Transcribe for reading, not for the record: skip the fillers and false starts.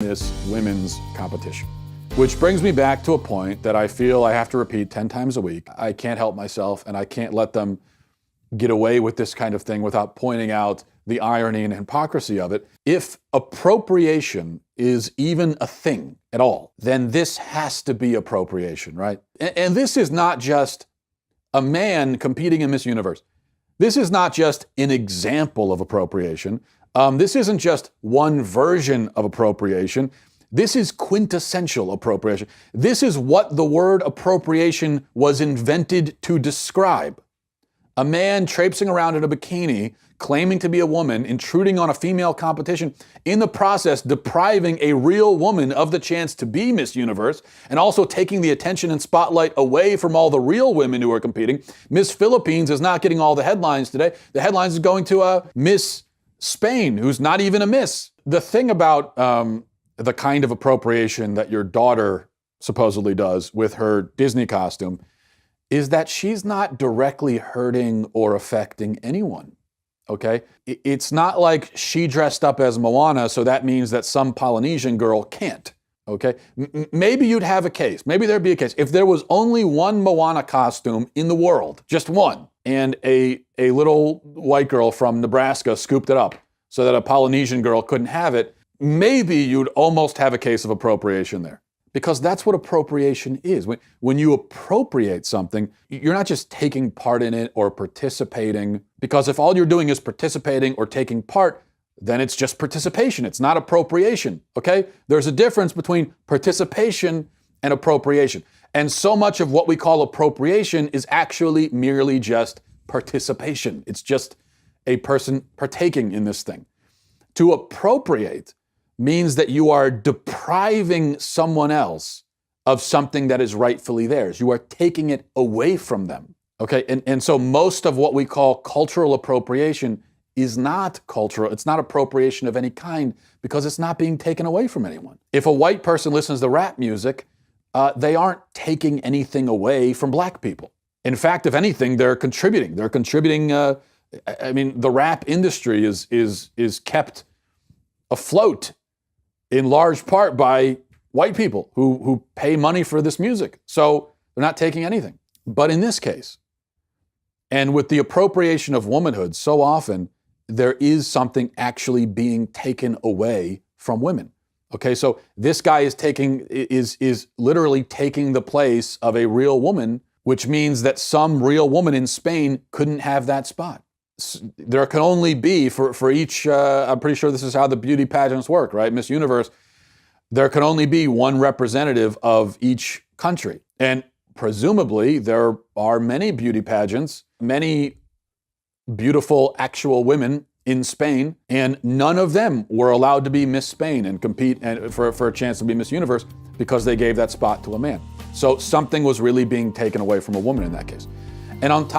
this women's competition. Which brings me back to a point that I feel I have to repeat 10 times a week. I can't help myself, and I can't let them get away with this kind of thing without pointing out the irony and hypocrisy of it. If appropriation is even a thing at all, then this has to be appropriation, right? And this is not just a man competing in Miss Universe. This is not just an example of appropriation. This isn't just one version of appropriation. This is quintessential appropriation. This is what the word appropriation was invented to describe. A man traipsing around in a bikini, claiming to be a woman, intruding on a female competition, in the process depriving a real woman of the chance to be Miss Universe, and also taking the attention and spotlight away from all the real women who are competing. Miss Philippines is not getting all the headlines today. The headlines is going to Miss Spain, who's not even a miss. The thing about the kind of appropriation that your daughter supposedly does with her Disney costume is that she's not directly hurting or affecting anyone, okay? It's not like she dressed up as Moana, so that means that some Polynesian girl can't, okay? Maybe you'd have a case. Maybe there'd be a case. If there was only one Moana costume in the world, just one, and a little white girl from Nebraska scooped it up so that a Polynesian girl couldn't have it, maybe you'd almost have a case of appropriation there. Because that's what appropriation is. When you appropriate something, you're not just taking part in it or participating, because if all you're doing is participating or taking part, then it's just participation. It's not appropriation, okay? There's a difference between participation and appropriation. And so much of what we call appropriation is actually merely just participation. It's just a person partaking in this thing. To appropriate means that you are depriving someone else of something that is rightfully theirs. You are taking it away from them, okay? And so most of what we call cultural appropriation is not cultural. It's not appropriation of any kind because it's not being taken away from anyone. If a white person listens to rap music, they aren't taking anything away from black people. In fact, if anything, they're contributing. They're contributing, I mean, the rap industry is kept afloat in large part by white people who pay money for this music. So they're not taking anything. But in this case, and with the appropriation of womanhood, so often there is something actually being taken away from women. Okay, so this guy is literally taking the place of a real woman, which means that some real woman in Spain couldn't have that spot. There can only be, for each, I'm pretty sure this is how the beauty pageants work, right? Miss Universe, there can only be one representative of each country. And presumably there are many beauty pageants, many beautiful actual women in Spain, and none of them were allowed to be Miss Spain and compete for a chance to be Miss Universe because they gave that spot to a man. So something was really being taken away from a woman in that case. And on top